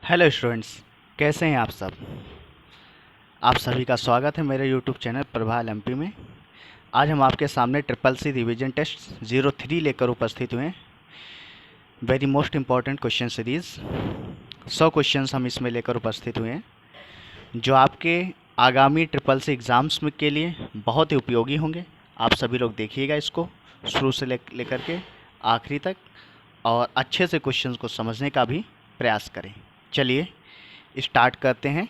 Hello students, कैसे हैं आप सब। आप सभी का स्वागत है मेरे यूट्यूब चैनल प्रभाल एमपी में। आज हम आपके सामने ट्रिपल सी रिवीजन टेस्ट 03 लेकर उपस्थित हुए हैं। Very most important question series 100 questions हम इसमें लेकर उपस्थित हुए हैं, जो आपके आगामी ट्रिपल सी एग्ज़ाम्स में के लिए बहुत ही उपयोगी होंगे। आप सभी लोग देखिएगा इसको शुरू से लेकर के आखिरी तक, और अच्छे से क्वेश्चंस को समझने का भी प्रयास करें। चलिए स्टार्ट करते हैं।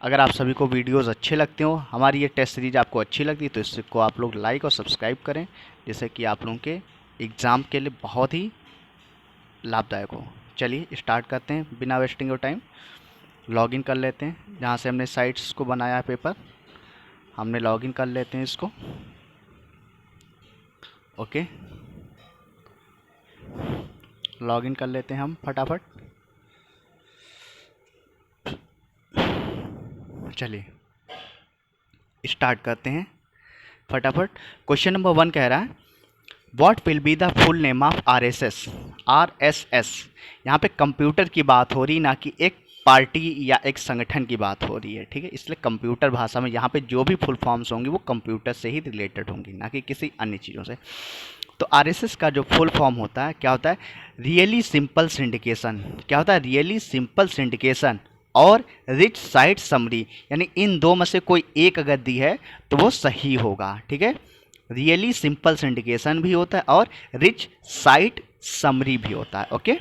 अगर आप सभी को वीडियोस अच्छे लगते हो, हमारी ये टेस्ट सीरीज आपको अच्छी लगती है, तो इसको आप लोग लाइक और सब्सक्राइब करें, जिससे कि आप लोगों के एग्ज़ाम के लिए बहुत ही लाभदायक हो। चलिए स्टार्ट करते हैं बिना वेस्टिंग ऑफ टाइम। लॉगिन कर लेते हैं, जहाँ से हमने साइट्स को बनाया है पेपर, हमने लॉगिन कर लेते हैं इसको। ओके, लॉगिन कर लेते हैं हम फटाफट। चलिए स्टार्ट करते हैं फटाफट। क्वेश्चन नंबर 1 कह रहा है, what will be the full name of RSS। यहाँ पे कंप्यूटर की बात हो रही, ना कि एक पार्टी या एक संगठन की बात हो रही है, ठीक है। इसलिए कंप्यूटर भाषा में यहाँ पे जो भी फुल फॉर्म्स होंगी वो कंप्यूटर से ही रिलेटेड होंगी, ना कि किसी अन्य चीज़ों से। तो RSS का जो फुल फॉर्म होता है, क्या होता है? Really simple syndication. क्या होता है? रियली सिंपल सिंडिकेशन और रिच साइट समरी, यानी इन दो में से कोई एक अगर दी है तो वो सही होगा, ठीक है। रियली सिंपल सिंडिकेशन भी होता है और रिच साइट समरी भी होता है। ओके,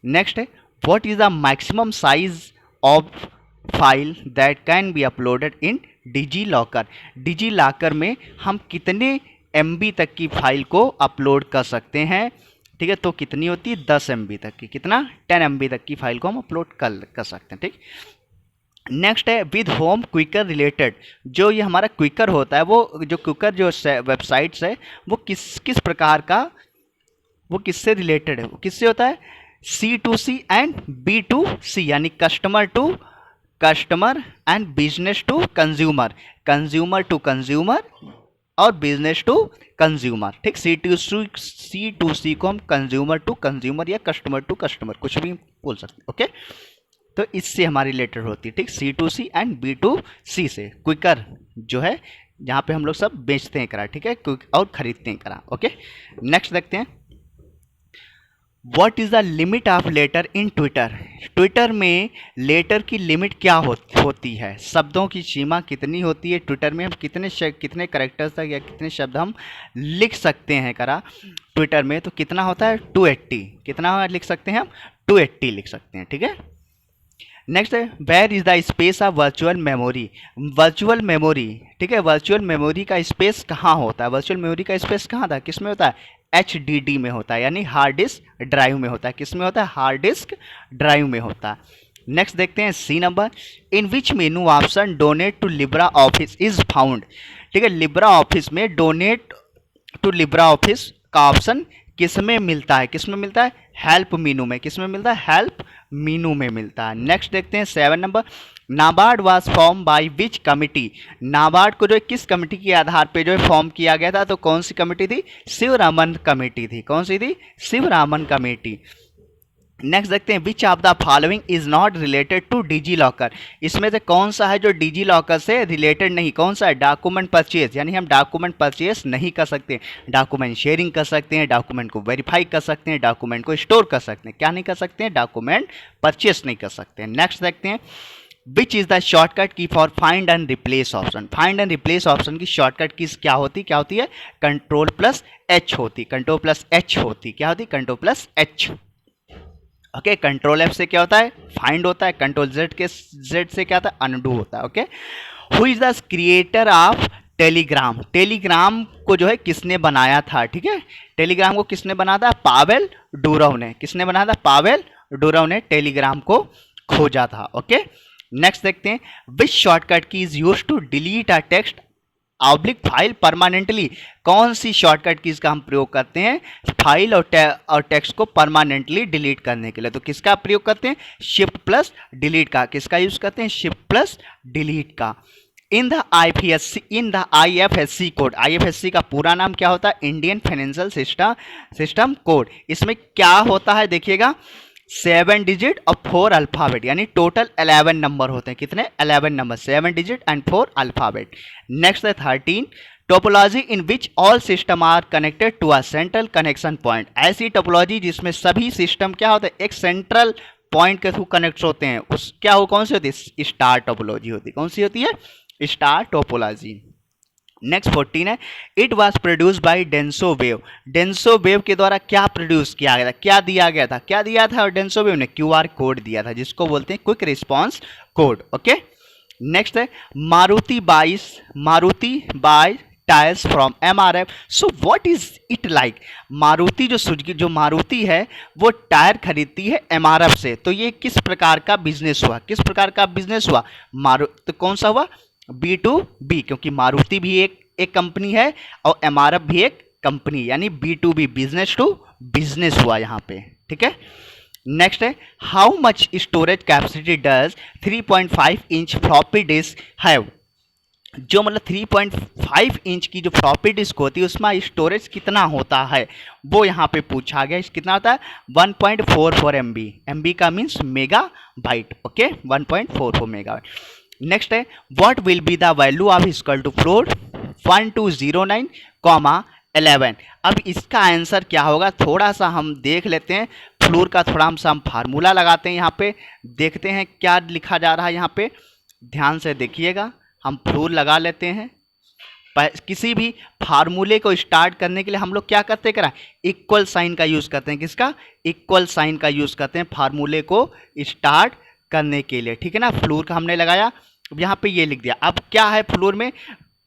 नेक्स्ट है, what is the maximum size of file that can be uploaded in DigiLocker. DigiLocker में हम कितने MB तक की फाइल को अपलोड कर सकते हैं, ठीक है। तो कितनी होती है? 10 MB तक की। कितना? 10 MB तक की फाइल को हम अपलोड कर सकते हैं, ठीक। नेक्स्ट है, विद होम क्विकर रिलेटेड। जो ये हमारा क्विकर होता है, वो जो क्विकर जो वेबसाइट्स है, वो किस प्रकार का, वो किससे रिलेटेड है? वो किससे होता है? C2C एंड B2C, यानी customer to customer and business to consumer, consumer to consumer और बिजनेस टू कंज्यूमर, ठीक। C2C को हम कंज्यूमर टू कंज्यूमर या कस्टमर टू कस्टमर कुछ भी बोल सकते हैं। ओके, तो इससे हमारी रिलेटेड होती है, ठीक। C2C एंड B2C से क्विकर जो है, जहाँ पे हम लोग सब बेचते हैं करा, ठीक है, और खरीदते हैं करा। ओके, नेक्स्ट देखते हैं, what is the limit of letter in Twitter. Twitter में लेटर की लिमिट क्या होती है? शब्दों की सीमा कितनी होती है ट्विटर में? हम कितने करेक्टर्स तक या कितने शब्द हम लिख सकते हैं करा ट्विटर में? तो कितना होता है? 280। कितना लिख सकते हैं हम? 280 लिख सकते हैं, ठीक है। नेक्स्ट है, where is the space of virtual memory. Virtual memory, ठीक है, वर्चुअल मेमोरी का स्पेस कहाँ होता है? वर्चुअल मेमोरी का स्पेस कहाँ था? किस में होता है? HDD में होता है, यानी हार्ड डिस्क ड्राइव में होता है। किस में होता है? हार्ड डिस्क ड्राइव में होता है। नेक्स्ट देखते हैं C number, in which menu option donate to LibreOffice is found. ठीक है, लिब्रा ऑफिस में डोनेट टू लिब्रा ऑफिस का ऑप्शन किस में मिलता है? किस में मिलता है? हेल्प मीनू में। किस में मिलता है? हेल्प मीनू में मिलता है। नेक्स्ट देखते हैं 7 number, NABARD was form by which committee. NABARD को जो किस कमिटी के आधार पे जो है फॉर्म किया गया था? तो कौन सी कमिटी थी? शिवरामन कमेटी थी। कौन सी थी? शिवरामन कमेटी। नेक्स्ट देखते हैं, which of the following is not related to DigiLocker. इसमें से कौन सा है जो डिजी लॉकर से रिलेटेड नहीं? कौन सा है? डॉक्यूमेंट परचेज, यानी हम डॉक्यूमेंट परचेज नहीं कर सकते। डॉक्यूमेंट शेयरिंग कर सकते हैं, डॉक्यूमेंट को वेरीफाई कर सकते हैं, डॉक्यूमेंट को स्टोर कर सकते हैं। क्या नहीं कर सकते हैं? डॉक्यूमेंट परचेज नहीं कर सकते हैं। नेक्स्ट देखते हैं, विच इज द शॉर्टकट की for find and replace option. Find and replace option की शॉर्टकट की क्या होती है? Ctrl+H होती। Ctrl+H होती। क्या होती? Ctrl+H। ओके, Ctrl+F से क्या होता है? फाइंड होता है। Ctrl+Z से क्या होता है? अनडू होता है। Okay, who is the creator of Telegram. Telegram को जो है किसने बनाया था? ठीक है, टेलीग्राम को किसने बनाया था? पावेल डूरोव ने। किसने बनाया था? पावेल डूरोव ने टेलीग्राम को खोजा था। ओके, नेक्स्ट देखते हैं, which shortcut key is use to delete a text oblique file permanently. कौन सी शॉर्टकट कीज का हम प्रयोग करते हैं फाइल और टेक्स्ट को परमानेंटली डिलीट करने के लिए? तो किसका प्रयोग करते हैं? शिफ्ट प्लस डिलीट का। किसका यूज करते हैं? शिफ्ट प्लस डिलीट का। In the IFSC code. IFSC का पूरा नाम क्या होता है? Indian financial system code. इसमें क्या होता है देखिएगा, 7 डिजिट और 4 अल्फ़ाबेट, यानी टोटल 11 नंबर होते हैं। कितने? 11 number, 7 digit and 4 alphabet. Next है 13, topology in which all system are connected to a central connection point. ऐसी टोपोलॉजी जिसमें सभी सिस्टम क्या होते हैं? एक सेंट्रल पॉइंट के थ्रू कनेक्ट होते हैं, उस क्या हो, कौन सी होती है? स्टार टोपोलॉजी होती है। कौन सी होती है? Star topology. नेक्स्ट 14 है, it was produce by Denso wave. Denso wave के द्वारा क्या प्रोड्यूस किया गया था? क्या दिया गया था? क्या दिया था? और डेंसो वेव ने QR कोड दिया था, जिसको बोलते हैं quick response code. Okay, next है Maruti buy tyres from MRF। So what is it like? Maruti जो सुजुकी जो मारुति है वो टायर खरीदती है MRF से। तो ये किस प्रकार का बिजनेस हुआ? किस प्रकार का बिजनेस हुआ? तो कौन सा हुआ? B2B, क्योंकि मारुति भी एक कंपनी है और MRF भी एक कंपनी, यानी B2B, बिजनेस टू बिजनेस हुआ यहाँ पे। ठीक है, नेक्स्ट है, how much storage capacity does 3.5 inch floppy disk have. जो मतलब 3.5 इंच की जो फ्लॉपी डिस्क होती है उसमें स्टोरेज कितना होता है, वो यहाँ पे पूछा गया। कितना होता है? 1.44 MB। MB का means megabyte. Okay, 1.44 mega. Next है, what will be the value of equal to floor 1209, 11। अब इसका आंसर क्या होगा? थोड़ा सा हम देख लेते हैं फ्लोर का, थोड़ा हम फार्मूला लगाते हैं। यहाँ पे देखते हैं क्या लिखा जा रहा है। यहाँ पे ध्यान से देखिएगा, हम फ्लोर लगा लेते हैं। किसी भी फार्मूले को स्टार्ट करने के लिए हम लोग क्या करते हैं? इक्वल साइन का यूज़ करते हैं। किसका? इक्वल साइन का यूज़ करते हैं फार्मूले को स्टार्ट करने के लिए। ठीक है ना, फ्लोर का हमने लगाया, यहाँ पे ये लिख दिया। अब क्या है फ्लोर में?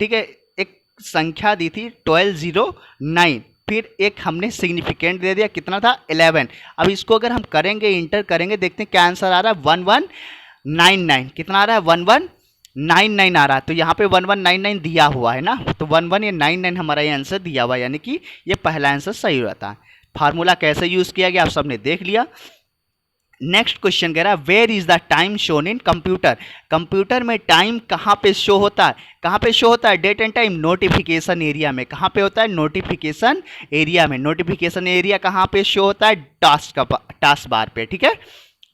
ठीक है, एक संख्या दी थी 1209, फिर एक हमने सिग्निफिकेंट दे दिया, कितना था? 11। अब इसको अगर हम करेंगे, इंटर करेंगे, देखते हैं क्या आंसर आ रहा है? 1199। कितना आ रहा है? 1199 आ रहा है। तो यहाँ पे 1199 दिया हुआ है ना, तो 1199 हमारा ये आंसर दिया हुआ है, यानी कि ये पहला आंसर सही रहता है। फार्मूला कैसे यूज़ किया गया आप सबने देख लिया। नेक्स्ट क्वेश्चन कह रहा है, where is the time shown in computer. Computer में टाइम कहाँ पे शो होता है? कहाँ पे शो होता है? Date and time notification area में। कहाँ पे होता है? नोटिफिकेशन एरिया में। नोटिफिकेशन एरिया कहाँ पे शो होता है? टास्क बार पे। ठीक है,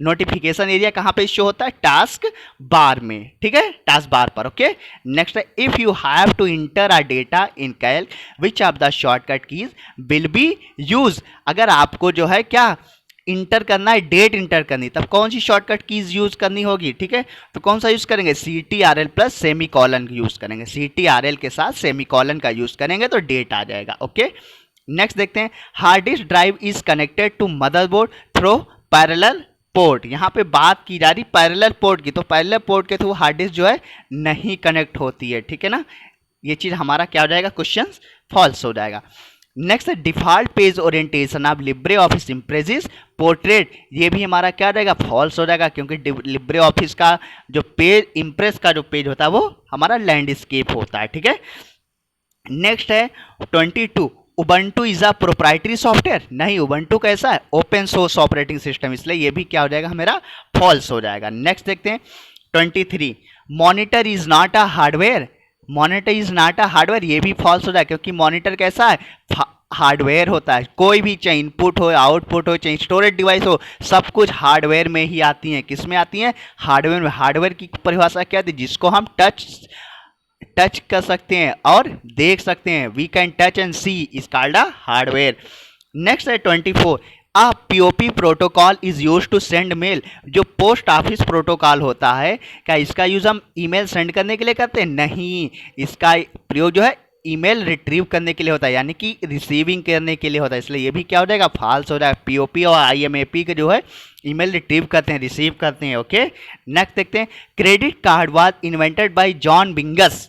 नोटिफिकेशन एरिया कहाँ पे शो होता है? टास्क बार में। ठीक है, टास्क बार पर। ओके, नेक्स्ट है, if you have to enter a data in Calc which of the shortcut keys will be use. अगर आपको जो है क्या इंटर करना है, डेट इंटर करनी, तब कौन सी शॉर्टकट कीज यूज करनी होगी? ठीक है, तो कौन सा यूज करेंगे? CTRL plus semi colon use करेंगे। CTRL के साथ सेमी कॉलन का यूज करेंगे तो डेट आ जाएगा। ओके, नेक्स्ट देखते हैं, hard disk drive is connected to motherboard through parallel port. यहाँ पे बात की जा रही पैरेलल पोर्ट की, तो पैरेलल पोर्ट के थ्रू हार्ड डिस्क जो है नहीं कनेक्ट होती है। ठीक है ना, ये चीज़ हमारा क्या हो जाएगा? क्वेश्चन फॉल्स हो जाएगा। नेक्स्ट है, default page orientation of LibreOffice Impress is portrait. ये भी हमारा क्या रहेगा? फॉल्स हो जाएगा, क्योंकि लिब्रे ऑफिस का जो पेज, इम्प्रेस का जो पेज होता है वो हमारा लैंडस्केप होता है। ठीक है, नेक्स्ट है 22, Ubuntu is a proprietary software. नहीं, उबंटू कैसा है? ओपन सोर्स ऑपरेटिंग सिस्टम, इसलिए ये भी क्या हो जाएगा? हमारा फॉल्स हो जाएगा। नेक्स्ट देखते हैं 23, monitor is not a hardware. Monitor is not a hardware, ये भी फॉल्स हो जाएगा, क्योंकि मॉनिटर कैसा है? हार्डवेयर होता है। कोई भी चाहे इनपुट हो, आउटपुट हो, चाहे स्टोरेज डिवाइस हो, सब कुछ हार्डवेयर में ही आती हैं। किस में आती हैं? हार्डवेयर में। हार्डवेयर की परिभाषा क्या थी? जिसको हम टच कर सकते हैं और देख सकते हैं। We can touch and see is called a hardware. Next है 24, uh POP protocol is use to send mail. जो पोस्ट ऑफिस प्रोटोकॉल होता है, क्या इसका यूज हम ईमेल सेंड करने के लिए करते हैं? नहीं, इसका प्रयोग जो है ईमेल रिट्रीव करने के लिए होता है, यानी कि रिसीविंग करने के लिए होता है, इसलिए ये भी क्या हो जाएगा? फॉल्स हो जाएगा। POP और IMAP के जो है ईमेल रिट्रीव करते हैं, रिसीव करते हैं। ओके, नेक्स्ट देखते हैं, credit card was invented by John बिंगस।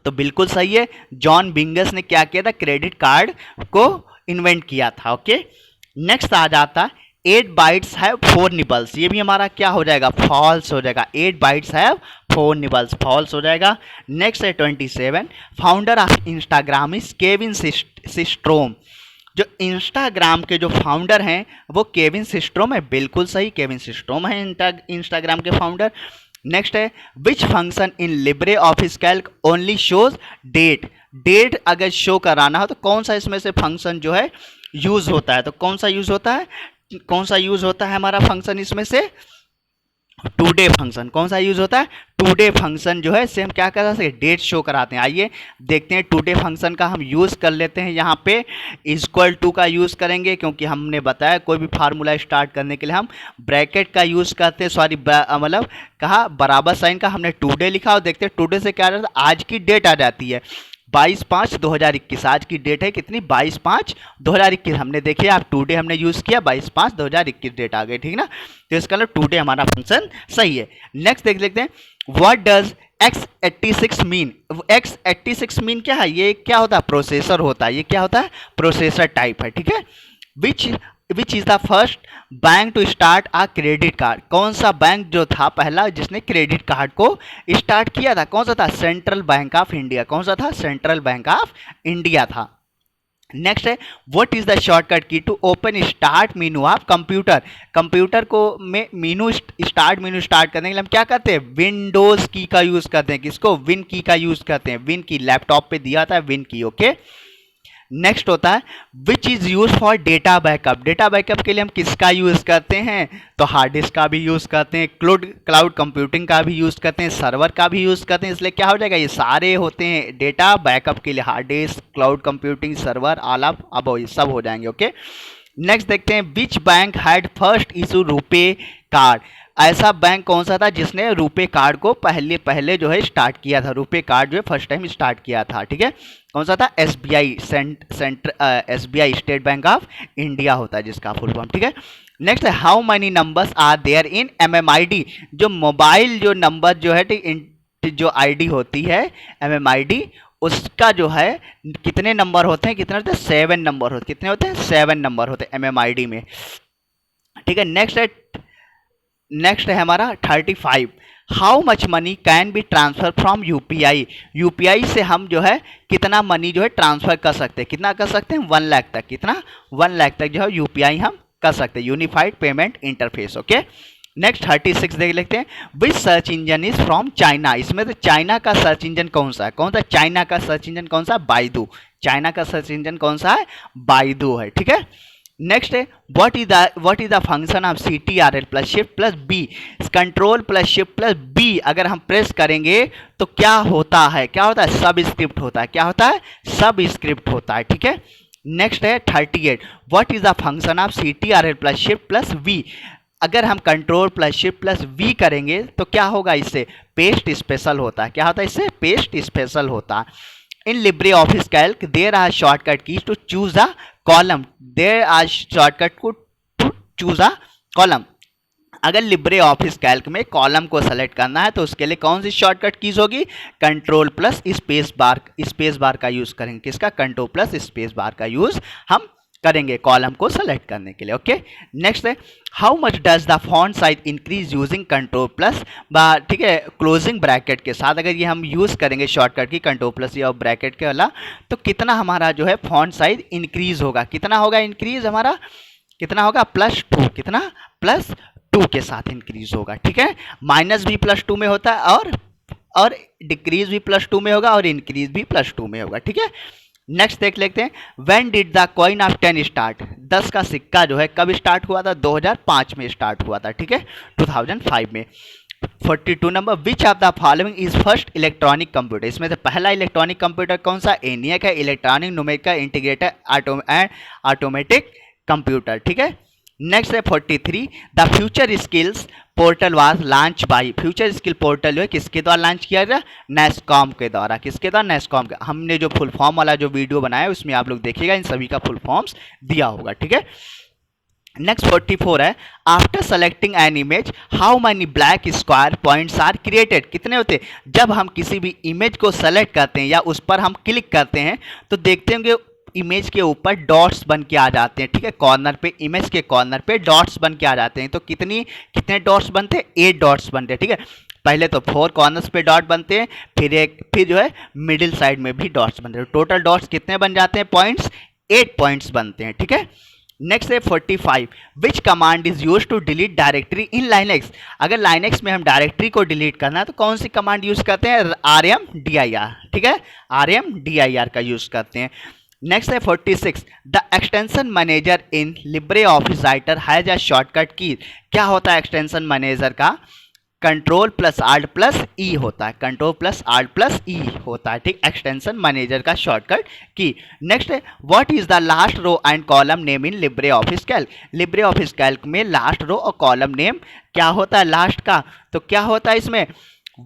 तो बिल्कुल सही है, जॉन बिंगस ने क्या किया था? क्रेडिट कार्ड को इन्वेंट किया था। ओके, नेक्स्ट आ जाता 8 बाइट्स हैव 4 निबल्स। ये भी हमारा क्या हो जाएगा? फॉल्स हो जाएगा। 8 बाइट्स हैव 4 निबल्स, फॉल्स हो जाएगा। नेक्स्ट है 27, founder of Instagram is Kevin Systrom. जो इंस्टाग्राम के जो फाउंडर हैं वो केविन सिस्ट्रोम है। बिल्कुल सही, केविन सिस्ट्रोम है इंस्टाग्राम के फाउंडर। नेक्स्ट है, which function in LibreOffice Calc only shows date. Date अगर शो कराना हो तो कौन सा इसमें से फंक्शन जो है यूज होता है? तो कौन सा यूज होता है? कौन सा यूज होता है हमारा फंक्शन इसमें से, टुडे फंक्शन। कौन सा यूज होता है, टुडे फंक्शन जो है इससे हम क्या करा सकते, डेट शो कराते हैं। आइए देखते हैं टुडे फंक्शन का हम यूज कर लेते हैं। यहाँ पे इक्वल टू का यूज करेंगे, क्योंकि हमने बताया कोई भी फार्मूला स्टार्ट करने के लिए हम ब्रैकेट का यूज करते हैं, सॉरी मतलब कहा बराबर साइन का हमने टुडे लिखा, और देखते हैं टुडे से क्या रहता है, आज की डेट आ जाती है 22/5/2021। आज की डेट है कितनी, 22/5/2021। हमने देखिए आप टुडे हमने यूज़ किया, 22/5/2021 डेट आ गई, ठीक ना। तो इसका मतलब टुडे हमारा फंक्शन सही है। नेक्स्ट देख लेते हैं, what does x86 mean. x86 mean क्या है, ये क्या होता है, प्रोसेसर होता है। ये क्या होता है, प्रोसेसर टाइप है, ठीक है। Which is the first bank to start a credit card. कौन सा बैंक जो था पहला जिसने क्रेडिट कार्ड को स्टार्ट किया था, कौन सा था, सेंट्रल बैंक ऑफ इंडिया। कौन सा था, सेंट्रल बैंक ऑफ इंडिया था। नेक्स्ट है, what is the shortcut key to open start menu of computer. Computer को में मेनू स्टार्ट मेनू स्टार्ट करने के लिए हम क्या करते हैं, विंडोज की का यूज करते हैं। किसको, विन की का यूज करते हैं। विन की लैपटॉप पे दिया था विन की, ओके। नेक्स्ट होता है, which is use for data backup. Data backup के लिए हम किसका यूज करते हैं, तो हार्ड डिस्क का भी यूज करते हैं, क्लाउड कंप्यूटिंग का भी यूज करते हैं, सर्वर का भी यूज करते हैं। इसलिए क्या हो जाएगा, ये सारे होते हैं डेटा बैकअप के लिए, hard disk, cloud computing, server, all of अब ये सब हो जाएंगे, ओके। नेक्स्ट देखते हैं, which bank had first issue RuPay card. ऐसा बैंक कौन सा था जिसने रुपे कार्ड को पहले जो है स्टार्ट किया था। रुपे कार्ड जो है फर्स्ट टाइम स्टार्ट किया था, ठीक है। कौन सा था, SBI, SBI State Bank of India होता है जिसका फुल फॉर्म, ठीक है। नेक्स्ट है, how many numbers are there in MMID. जो मोबाइल जो नंबर जो है जो आईडी होती है एमएमआईडी, उसका जो है कितने नंबर होते हैं, कितने होते हैं, 7 नंबर होते, कितने होते हैं, 7 नंबर होते हैं एमएमआईडी में, ठीक है। नेक्स्ट है हमारा 35, how much money can be transfer from UPI. UPI से हम जो है कितना मनी जो है ट्रांसफर कर सकते हैं, कितना कर सकते हैं, 1 लाख तक। कितना, 1 लाख तक जो है यूपीआई हम कर सकते हैं, unified payment interface, okay. Next 36 देख लेते हैं, which search engine is from China. इसमें से चाइना का सर्च इंजन कौन सा है, कौन सा चाइना का सर्च इंजन कौन सा, बाइदू। चाइना का सर्च इंजन कौन सा है, बाइदू है, ठीक है। नेक्स्ट है, what is the function of CTRL plus shift plus B. Control plus shift plus B अगर हम प्रेस करेंगे तो क्या होता है, क्या होता है, सब स्क्रिप्ट होता है। क्या होता है, सब स्क्रिप्ट होता है, ठीक है। नेक्स्ट है 38, what is the function of CTRL plus shift plus V. अगर हम control plus shift plus V करेंगे तो क्या होगा, इससे पेस्ट स्पेशल होता है। क्या होता है, इससे पेस्ट स्पेशल होता है। In LibreOffice Calc, there are shortcut keys to choose a column. There are shortcut to choose a column. अगर लिब्रे ऑफिस कैल्क में कॉलम को सेलेक्ट करना है तो उसके लिए कौन सी शॉर्टकट कीज होगी, कंट्रोल प्लस स्पेस बार का यूज करेंगे। किसका, कंट्रोल प्लस स्पेस बार का यूज हम करेंगे कॉलम को सेलेक्ट करने के लिए, ओके। नेक्स्ट है, how much does the font size increase using control plus, ठीक है, क्लोजिंग ब्रैकेट के साथ अगर ये हम यूज करेंगे शॉर्टकट की कंट्रोल प्लस या ब्रैकेट के वाला, तो कितना हमारा जो है फॉन्ट साइज इंक्रीज होगा। कितना होगा इंक्रीज हमारा, कितना होगा, +2। कितना, +2 के साथ इंक्रीज होगा, ठीक है। माइनस भी +2 में होता है और डिक्रीज भी +2 में होगा और इंक्रीज भी +2 में होगा, ठीक है। नेक्स्ट देख लेते हैं, when did the coin of 10 start. 10 का सिक्का जो है कब स्टार्ट हुआ था, 2005 में स्टार्ट हुआ था, ठीक है, 2005 में। 42 number, which of the following is first electronic computer. इसमें से पहला इलेक्ट्रॉनिक कंप्यूटर कौन सा, ENIAC है, electronic numerical integrated automatic computer, ठीक है। नेक्स्ट है 43, the future skills portal was launch by. Future skill portal जो है किसके द्वारा लॉन्च किया गया, नेस्कॉम के द्वारा। किसके द्वारा, नेस्कॉम के। हमने जो फुल फॉर्म वाला जो वीडियो बनाया उसमें आप लोग देखिएगा, इन सभी का फुल फॉर्म्स दिया होगा, ठीक है। नेक्स्ट 44 है, after selecting an image how many black square points are created. कितने होते हैं, जब हम किसी भी इमेज को सेलेक्ट करते हैं या उस पर हम क्लिक करते हैं तो देखते होंगे इमेज के ऊपर डॉट्स बन के आ जाते हैं, ठीक है, कॉर्नर पे, इमेज के कॉर्नर पे डॉट्स बन के आ जाते हैं। तो कितने डॉट्स बनते हैं, 8 डॉट्स बनते हैं, ठीक है। पहले तो 4 कॉर्नर्स पे डॉट बनते हैं, फिर जो है मिडिल साइड में भी डॉट्स बनते हैं। टोटल डॉट्स कितने बन जाते हैं, पॉइंट्स, 8 पॉइंट्स बनते हैं, ठीक है। नेक्स्ट है 45, which command is use to delete directory in Linux. अगर लाइनेक्स में हम डायरेक्टरी को डिलीट करना है तो कौन सी कमांड यूज करते हैं, RMDIR, ठीक है, RMDIR का यूज करते हैं। नेक्स्ट है 46, the extension manager in LibreOffice writer has a shortcut key. क्या होता है एक्सटेंशन मैनेजर का? Control plus alt plus E होता है, control plus alt plus E होता है, ठीक, एक्सटेंशन मैनेजर का शॉर्टकट की। नेक्स्ट है what is the last row and column name in LibreOffice Calc. LibreOffice Calc में last row और column name क्या होता है लास्ट का? तो क्या होता है इसमें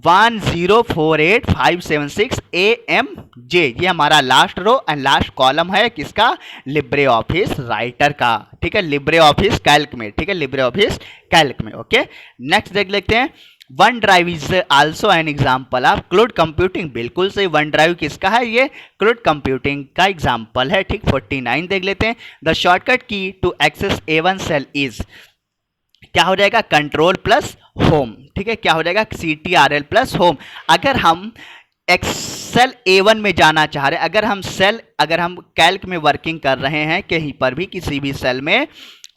1048576 AMJ, ये हमारा last row and last column है किसका? लिब्रे ऑफिस राइटर का, ठीक है, लिब्रे ऑफिस कैल्क में, ठीक है, लिब्रे ऑफिस कैल्क में। ओके, नेक्स्ट देख लेते हैं one drive is also an example of cloud computing. बिल्कुल सही, वन ड्राइव किसका है? ये क्लाउड कंप्यूटिंग का एग्जाम्पल है, ठीक। 49 देख लेते हैं the shortcut key to access A1 cell is, क्या हो जाएगा? कंट्रोल प्लस होम, ठीक है, क्या हो जाएगा? CTRL plus home. अगर हम एक्सेल A1 में जाना चाह रहे हैं, अगर हम कैल्क में वर्किंग कर रहे हैं कहीं पर भी किसी भी सेल में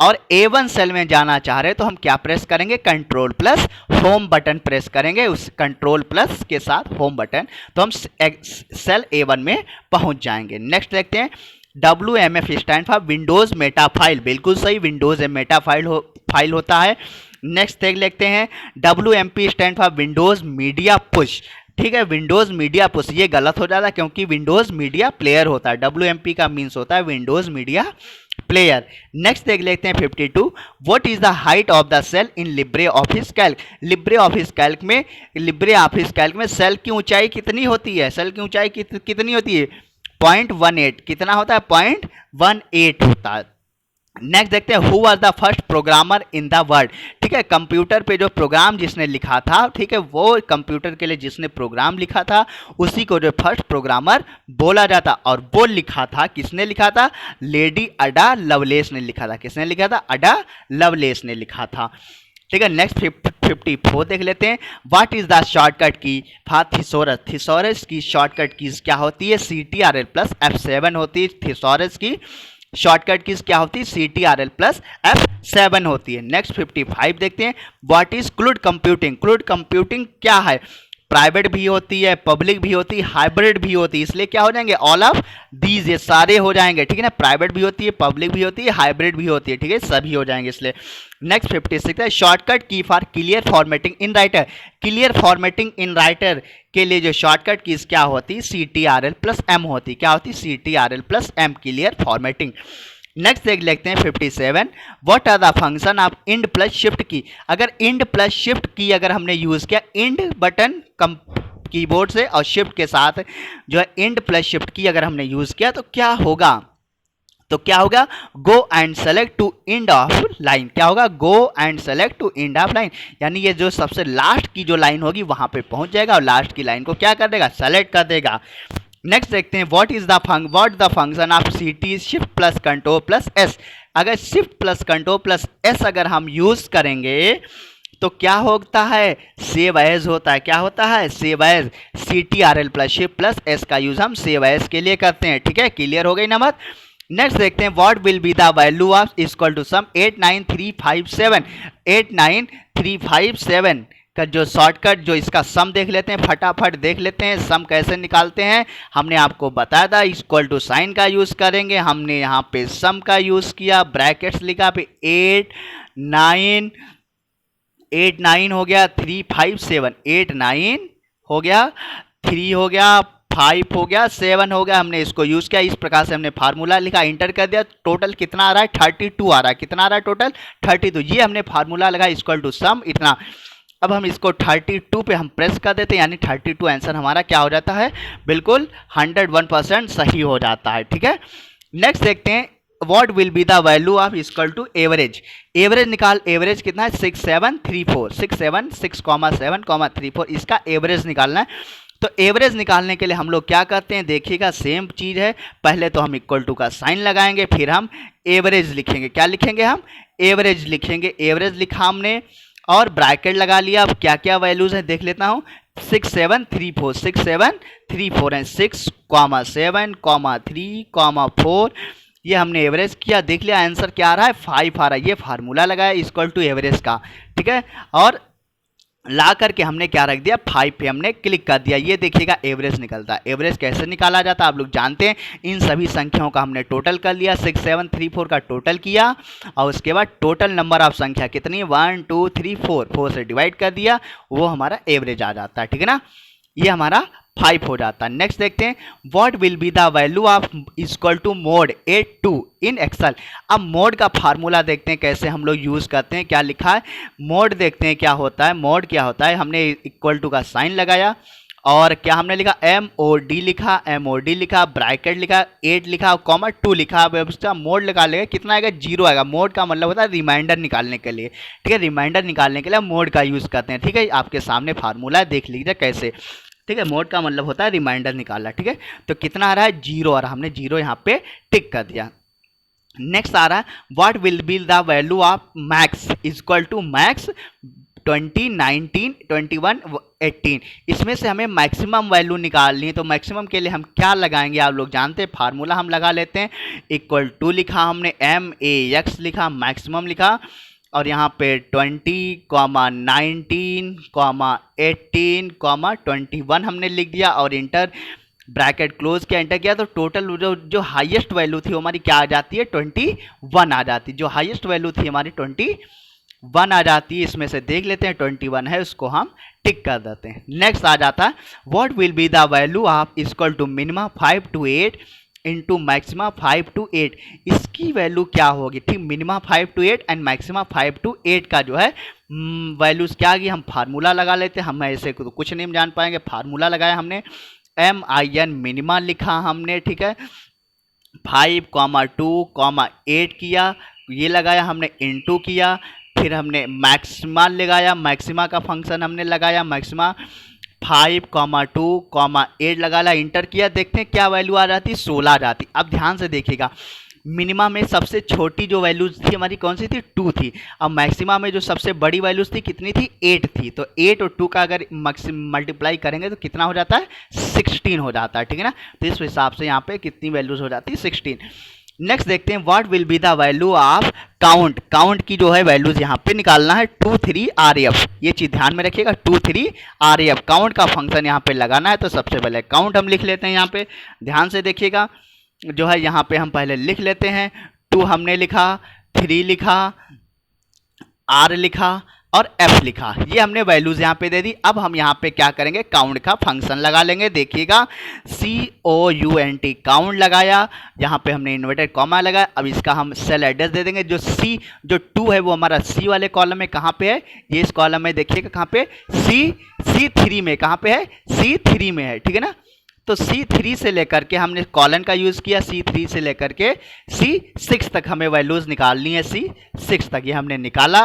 और A1 सेल में जाना चाह रहे हैं तो हम क्या प्रेस करेंगे? Control plus home button press करेंगे, उस कंट्रोल प्लस के साथ होम बटन, तो हम सेल A1 में पहुंच जाएंगे। नेक्स्ट देखते हैं WMF stand for Windows Meta file. बिल्कुल सही, विंडोज मेटा फाइल होता है। नेक्स्ट देख लेते हैं WMP stand for Windows media push, ठीक है, विंडोज मीडिया पुश, ये गलत हो जाता है क्योंकि विंडोज मीडिया प्लेयर होता है, WMP का मीन्स होता है विंडोज मीडिया प्लेयर। नेक्स्ट देख लेते हैं 52, what is the height of the cell in LibreOffice Calc. LibreOffice Calc में सेल की ऊंचाई कितनी होती है? सेल की ऊंचाई कितनी होती है? 0.18, कितना होता है? 0.18 होता है। नेक्स्ट देखते हैं who was the first programmer in the world, ठीक है, कंप्यूटर पे जो प्रोग्राम जिसने लिखा था, ठीक है, वो कंप्यूटर के लिए जिसने प्रोग्राम लिखा था उसी को जो फर्स्ट प्रोग्रामर बोला जाता, और वो लिखा था, किसने लिखा था? लेडी अडा लवलेस ने लिखा था। किसने लिखा था? अडा लवलेस ने लिखा था, ठीक है। नेक्स्ट 54 देख लेते हैं व्हाट इज द शॉर्टकट की फॉर थिसॉरस। थिसॉरस की शॉर्टकट कीज क्या होती है? CTRL प्लस F7 होती है। थिसॉरस की शॉर्टकट कीज क्या होती है? CTRL प्लस F7 होती है। नेक्स्ट 55 देखते हैं what is cloud computing. Cloud computing क्या है? प्राइवेट भी होती है, पब्लिक भी होती है, हाइब्रिड भी होती है, इसलिए क्या हो जाएंगे? ऑल ऑफ दीज, ये सारे हो जाएंगे, ठीक है ना। प्राइवेट भी होती है, पब्लिक भी होती है, हाइब्रिड भी होती है, ठीक है, सभी हो जाएंगे इसलिए। नेक्स्ट 56 है शॉर्टकट की for clear formatting in writer. Clear formatting in writer के लिए जो शॉर्टकट कीज क्या होती? CTRL प्लस M होती। क्या होती? CTRL plus M, clear formatting. Next देख लेते हैं 57, what are the function of end plus shift key. अगर इंड प्लस शिफ्ट की अगर हमने यूज किया, इंड बटन कीबोर्ड से और शिफ्ट के साथ जो है इंड प्लस शिफ्ट की अगर हमने यूज किया तो क्या होगा? Go and select to end of line. क्या होगा? Go and select to end of line, यानी ये जो सबसे लास्ट की जो लाइन होगी वहां पे पहुंच जाएगा और लास्ट की लाइन को क्या कर देगा? सेलेक्ट कर देगा। नेक्स्ट देखते हैं what the function of CT shift plus control plus S। अगर shift plus control plus S अगर हम यूज करेंगे तो क्या होता है? सेव एज होता है। क्या होता है? Save as. CTRL plus shift plus S का यूज हम सेव एज के लिए करते हैं, ठीक है, क्लियर हो गई ना बात। नेक्स्ट देखते हैं what will be the value of equal to sum 89357। 89357 का जो शॉर्टकट जो इसका सम देख लेते हैं, फटाफट देख लेते हैं सम कैसे निकालते हैं। हमने आपको बताया था इक्वल टू साइन का यूज करेंगे, हमने यहाँ पे सम का यूज किया, ब्रैकेट्स लिखा पे 8 9 हो गया 357, 8 9 हो गया, 3 हो गया, 5 हो गया, 7 हो गया, हमने इसको यूज किया। इस प्रकार से हमने फार्मूला लिखा, इंटर कर दिया, टोटल कितना आ रहा है? 32 आ रहा है। कितना आ रहा है टोटल? 32। ये हमने फार्मूला लगा इक्वल टू सम इतना। अब हम इसको 32 पे हम प्रेस कर देते हैं, यानी 32 आंसर हमारा क्या हो जाता है? बिल्कुल 101% सही हो जाता है, ठीक है। नेक्स्ट देखते हैं what will be the value of equal to average. Average निकाल, एवरेज कितना है? 6734, 6,7,34, इसका एवरेज निकालना है। तो एवरेज निकालने के लिए हम लोग क्या करते हैं? देखिएगा सेम चीज़ है, पहले तो हम इक्वल टू का साइन लगाएंगे, फिर हम एवरेज लिखेंगे। क्या लिखेंगे? हम एवरेज लिखेंगे। एवरेज लिखा हमने और ब्रैकेट लगा लिया। अब क्या क्या वैल्यूज है देख लेता हूँ। 6734, 6734 है, 6,7,3,4, ये हमने एवरेज किया, देख लिया आंसर क्या आ रहा है? 5 आ रहा है। ये फार्मूला लगाया इक्वल टू एवरेज का, ठीक है। और ला करके हमने क्या रख दिया 5 पे हमने क्लिक कर दिया। ये देखिएगा एवरेज निकलता है। एवरेज कैसे निकाला जाता है आप लोग जानते हैं। इन सभी संख्याओं का हमने टोटल कर लिया, 6734 का टोटल किया और उसके बाद टोटल नंबर ऑफ संख्या कितनी 1 2 3 4 4 से डिवाइड कर दिया, वो हमारा एवरेज आ जाता है। ठीक है ना, ये हमारा 5 हो जाता है। नेक्स्ट देखते हैं what will be the value of equal to mode 82 in Excel. अब मोड का फार्मूला देखते हैं कैसे हम लोग यूज करते हैं। क्या लिखा है मोड, देखते हैं क्या होता है। मोड क्या होता है, हमने इक्वल टू का साइन लगाया और क्या हमने लिखा MOD लिखा, MOD लिखा, ब्रैकेट लिखा, 8 लिखा, कॉमा 2 लिखा। अब उसका मोड लगा लेगा, कितना आएगा 0 आएगा। मोड का मतलब होता है रिमाइंडर निकालने के लिए। ठीक है, रिमाइंडर निकालने के लिए मोड का यूज करते हैं। ठीक है, आपके सामने फार्मूला है, देख लीजिए कैसे। ठीक है, मोड का मतलब होता है रिमाइंडर निकालना। ठीक है, तो कितना आ रहा है 0 आ रहा, हमने 0 यहाँ पे टिक कर दिया। नेक्स्ट आ रहा है what will be the value of max equal to max 20 19 21 18। इसमें से हमें मैक्सिमम वैल्यू निकालनी है, तो मैक्सिमम के लिए हम क्या लगाएंगे आप लोग जानते हैं। फार्मूला हम लगा लेते हैं, इक्वल टू लिखा हमने MAX लिखा, मैक्सिमम लिखा और यहाँ पे 20, 19, 18, 21 हमने लिख दिया और इंटर ब्रैकेट क्लोज किया, एंटर किया। तो टोटल जो हाईएस्ट वैल्यू थी हमारी क्या आ जाती है 21 आ जाती है। जो हाईएस्ट वैल्यू थी हमारी 21 आ जाती है। इसमें से देख लेते हैं 21 है, उसको हम टिक कर देते हैं। नेक्स्ट आ जाता है what will be the value of equal to minimum 5 to 8 into maxima 5 to 8। इसकी वैल्यू क्या होगी। ठीक, minimum 5 to 8 and maxima 5 to 8 का जो है वैल्यूज क्या आ गई। हम फार्मूला लगा लेते हैं, हम ऐसे तो कुछ नहीं जान पाएंगे। फार्मूला लगाया हमने, MIN मिनिमा लिखा हमने। ठीक है, 5, 2, 8 किया, ये लगाया हमने, इंटू किया, फिर हमने मैक्सिमा लगाया, मैक्सिमा का फंक्शन हमने लगाया, मैक्सिमा 5, 2, 8 लगा ला, इंटर किया। देखते हैं क्या वैल्यू आ जाती, 16 आ जाती। अब ध्यान से देखिएगा, मिनिमा में सबसे छोटी जो वैल्यूज थी हमारी कौन सी थी 2 थी। अब मैक्सिमा में जो सबसे बड़ी वैल्यूज थी कितनी थी 8 थी। तो 8 और 2 का अगर मल्टीप्लाई करेंगे तो कितना हो जाता है 16 हो जाता है। ठीक है ना, तो इस हिसाब से यहाँ पे कितनी वैल्यूज हो जाती है 16। नेक्स्ट देखते हैं what will be the value of count. Count की जो है वैल्यूज यहाँ पे निकालना है 2 3 RF। ये चीज ध्यान में रखिएगा 2 3 RF काउंट का फंक्शन यहाँ पे लगाना है। तो सबसे पहले काउंट हम लिख लेते हैं। यहाँ पे ध्यान से देखिएगा, जो है यहाँ पे हम पहले लिख लेते हैं। 2 हमने लिखा, 3 लिखा, R लिखा और F लिखा, ये हमने वैल्यूज यहाँ पे दे दी। अब हम यहाँ पे क्या करेंगे, काउंट का फंक्शन लगा लेंगे। देखिएगा COUNT काउंट लगाया, यहाँ पे हमने इन्वर्टेड कॉमा लगाया। अब इसका हम सेल एड्रेस दे देंगे। जो 2 है वो हमारा C वाले कॉलम में कहाँ पे है, ये इस कॉलम में देखिएगा कहाँ पे C3 में, कहाँ पे है C3 में है। ठीक है ना, तो C3 से लेकर के हमने कॉलन का यूज किया, C3 से लेकर के C6 तक हमें वैल्यूज निकालनी है। C6 तक ये हमने निकाला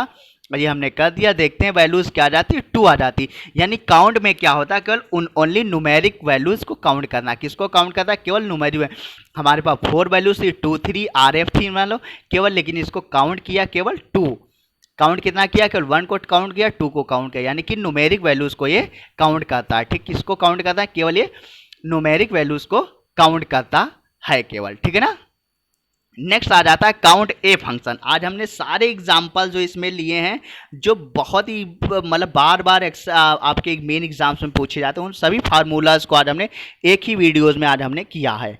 और ये हमने कर दिया। देखते हैं वैल्यूज क्या आ जाती है 2 आ जाती। यानी काउंट में क्या होता है, केवल ओनली न्यूमेरिक वैल्यूज को काउंट करना। किसको काउंट करता है, केवल न्यूमेरिक। हमारे पास 4 वैल्यूज थी, 2 3 RF थी मान लो केवल, लेकिन इसको काउंट किया केवल 2। काउंट कितना किया, केवल 1 को काउंट किया, 2 को काउंट किया, यानी कि न्यूमेरिक वैल्यूज को ये काउंट करता है। ठीक, किसको काउंट करता है, केवल ये न्यूमेरिक वैल्यूज को काउंट करता है केवल। ठीक है ना, नेक्स्ट आ जाता है काउंट ए फंक्शन। आज हमने सारे एग्जाम्पल जो इसमें लिए हैं, जो बहुत ही मतलब बार बार आपके मेन एग्जाम्स में पूछे जाते हैं, उन सभी फार्मूलाज को आज हमने एक ही वीडियोज में आज हमने किया है।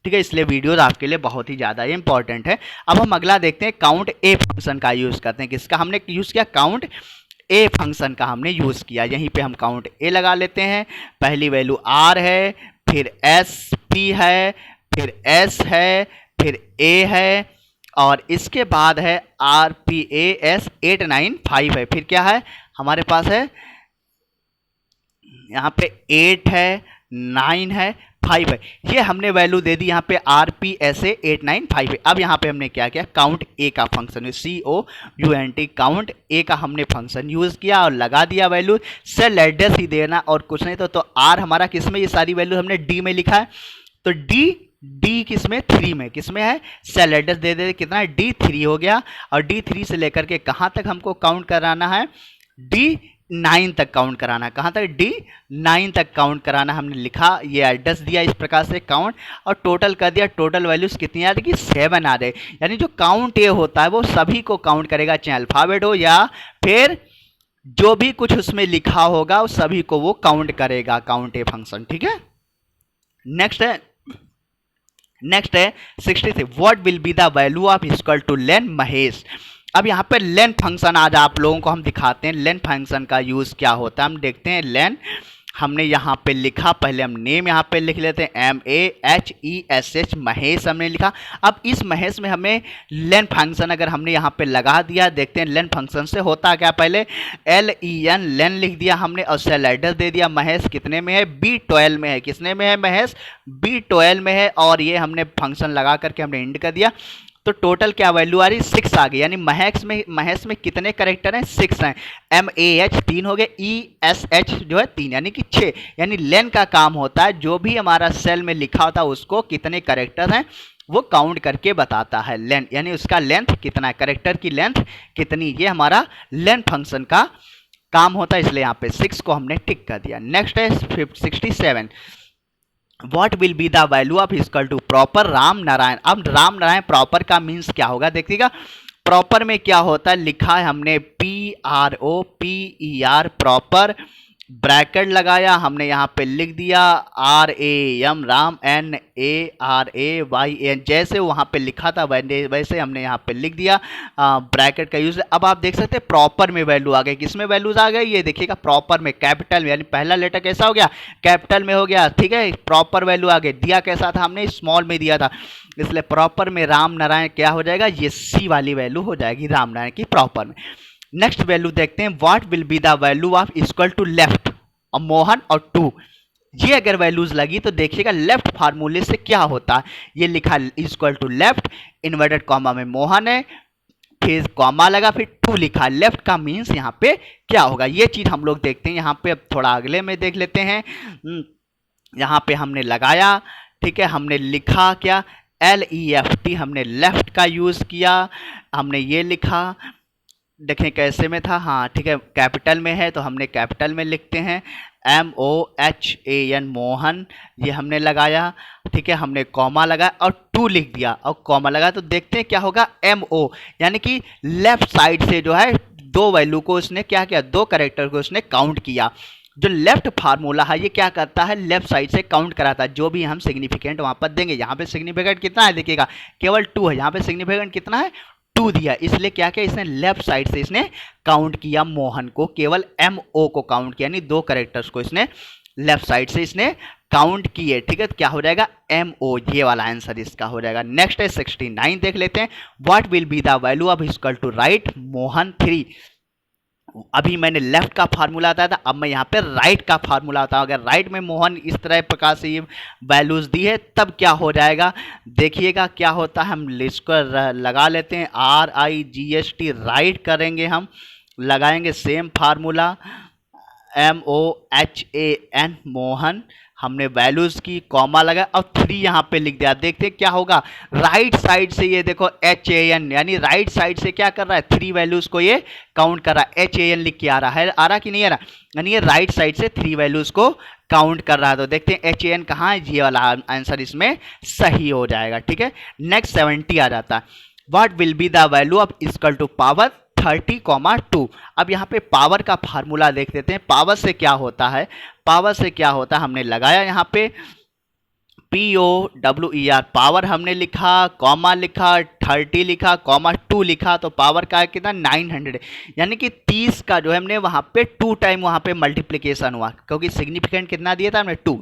ठीक है, इसलिए वीडियोज आपके लिए बहुत ही ज़्यादा इंपॉर्टेंट है। अब हम अगला देखते हैं, काउंट ए फंक्शन का यूज़ करते हैं। किसका हमने यूज़ किया, काउंट ए फंक्शन का हमने यूज़ किया। यहीं पे हम काउंट ए लगा लेते हैं। पहली वैल्यू R है, फिर SP है, फिर S है, फिर A है और इसके बाद है RPAS 895 है। फिर क्या है हमारे पास है, यहाँ पे 8 है, 9 है, 5 है। ये हमने वैल्यू दे दी यहाँ पे RPSA 895 है। अब यहाँ पे हमने क्या किया, काउंट ए का फंक्शन COUNT काउंट ए का हमने फंक्शन यूज़ किया और लगा दिया वैल्यू। सेल एड्रेस ही देना और कुछ नहीं। तो R हमारा किस में, ये सारी वैल्यू हमने D में लिखा है। तो D किस में, 3 में, किस में है, सेल एड्रेस दे दे कितना है, D3 हो गया। और D3 से लेकर के कहाँ तक हमको काउंट कराना है, D9 तक काउंट कराना है। कहाँ तक, D9 तक काउंट कराना हमने लिखा, ये एड्रेस दिया इस प्रकार से काउंट, और टोटल कर दिया। टोटल वैल्यूज कितनी आ रही, 7 आ रहे। यानी जो काउंट ए होता है वो सभी को काउंट करेगा, चाहे अल्फाबेट हो या फिर जो भी कुछ उसमें लिखा होगा उस सभी को वो काउंट करेगा, काउंट ए फंक्शन, ठीक है। नेक्स्ट है 63, what will be the value of equal two lane Mahesh. अब यहाँ पे लेन फंक्शन आज आप लोगों को हम दिखाते हैं लेन फंक्शन का यूज क्या होता है। हम देखते हैं लेन, हमने यहाँ पे लिखा, पहले हम नेम यहाँ पे लिख लेते हैं MAHESH, महेश हमने लिखा। अब इस महेश में हमें लेन फंक्शन अगर हमने यहाँ पे लगा दिया, देखते हैं लेन फंक्शन से होता क्या। पहले LEN लेन लिख दिया हमने और सेल एड्रेस दे दिया। महेश कितने में है, B12 में है। किसने में है, महेश B12 में है। और ये हमने फंक्शन लगा करके हमने इंड कर दिया, तो टोटल क्या वैल्यू आ रही, 6 आ गई। यानी महेश में कितने करेक्टर हैं, 6 हैं। MAH 3 हो गए, ESH जो है 3, यानी कि 6। यानी लेन का काम होता है जो भी हमारा सेल में लिखा होता है उसको कितने करेक्टर हैं वो काउंट करके बताता है। लेंथ यानी उसका लेंथ कितना है, करेक्टर की लेंथ कितनी, ये हमारा लेन फंक्शन का काम होता है। इसलिए यहाँ पे 6 को हमने टिक कर दिया। नेक्स्ट है 67, what will be the value of equal to proper Ram Narayan. अब राम नारायण प्रॉपर का मीन्स क्या होगा देखिएगा। प्रॉपर में क्या होता है, लिखा है हमने PROPER प्रॉपर, ब्रैकेट लगाया हमने, यहाँ पे लिख दिया RAM राम NARAYN, जैसे वहाँ पे लिखा था वैसे हमने यहाँ पे लिख दिया, ब्रैकेट का यूज। अब आप देख सकते हैं प्रॉपर में वैल्यू आ गई। किसमें वैल्यूज आ गई, ये देखिएगा प्रॉपर में, कैपिटल में, यानी पहला लेटर कैसा हो गया, कैपिटल में हो गया, ठीक है। प्रॉपर वैल्यू आ गई। दिया कैसा था हमने, स्मॉल में दिया था, इसलिए प्रॉपर में राम नारायण क्या हो जाएगा, ये C वाली वैल्यू हो जाएगी राम नारायण की प्रॉपर में। नेक्स्ट वैल्यू देखते हैं, what will be the value of equal to left और मोहन और 2। ये अगर वैल्यूज लगी तो देखिएगा लेफ्ट फार्मूले से क्या होता है। ये लिखा equal to left, inverted comma में मोहन है, फिर कॉमा लगा, फिर 2 लिखा। लेफ्ट का मीन्स यहाँ पे क्या होगा, ये चीज हम लोग देखते हैं। यहाँ पे अब थोड़ा अगले में देख लेते हैं। यहाँ पे हमने लगाया, ठीक है, हमने लिखा क्या, LEFT, हमने लेफ्ट का यूज किया, हमने ये लिखा, देखें कैसे में था, हाँ ठीक है, कैपिटल में है तो हमने कैपिटल में लिखते हैं। MOHAN मोहन, ये हमने लगाया, ठीक है, हमने कॉमा लगाया और 2 लिख दिया और कॉमा लगा, तो देखते हैं क्या होगा, MO, यानी कि लेफ्ट साइड से जो है 2 वैल्यू को उसने क्या किया, 2 करेक्टर को उसने काउंट किया। जो लेफ्ट फार्मूला है ये क्या करता है, लेफ्ट साइड से काउंट कराता है, जो भी हम सिग्निफिकेंट वहां पर देंगे। यहाँ पे सिग्निफिकेंट कितना है देखिएगा, केवल 2 है, यहाँ पे सिग्निफिकेंट कितना है, 2 दिया, इसलिए क्या किया इसने, लेफ्ट साइड से इसने काउंट किया मोहन को, केवल MO को काउंट किया, यानी 2 करेक्टर्स को इसने लेफ्ट साइड से इसने काउंट किए, ठीक है। क्या हो जाएगा, MO, ये वाला आंसर इसका हो जाएगा। नेक्स्ट है 69 देख लेते हैं, what will be the value of equal to right Mohan 3। अभी मैंने लेफ्ट का फार्मूला बताया था, अब मैं यहाँ पे राइट का फार्मूला बताऊँ। अगर राइट में मोहन इस तरह प्रकार से ये वैल्यूज दी है तब क्या हो जाएगा, देखिएगा क्या होता है। हम लिस्ट को लगा लेते हैं, RIGHT, राइट करेंगे, हम लगाएंगे सेम फार्मूला, MOHAN मोहन, हमने वैल्यूज की कॉमा लगाया और 3 यहाँ पे लिख दिया। देखते हैं क्या होगा, राइट साइड से ये देखो HAN, यानी राइट साइड से क्या कर रहा है, 3 वैल्यूज को ये काउंट कर रहा है। HAN लिख के आ रहा है, आ रहा कि नहीं आ रहा, यानी ये राइट साइड से 3 वैल्यूज को काउंट कर रहा है। तो देखते हैं HAN कहाँ है, ये वाला आंसर इसमें सही हो जाएगा, ठीक है। नेक्स्ट 70 आ जाता है, what will be the value of equal to power 30,2। अब यहाँ पे पावर का फार्मूला देख लेते हैं, पावर से क्या होता है, पावर से क्या होता है, हमने लगाया यहाँ पे POWER, पावर हमने लिखा, कॉमा लिखा, 30 लिखा, कॉमा 2 लिखा, तो पावर का है कितना, 900, यानी कि 30 का जो है हमने वहाँ पे 2 टाइम वहाँ पे मल्टीप्लिकेशन हुआ, क्योंकि सिग्निफिकेंट कितना दिया था हमने, 2,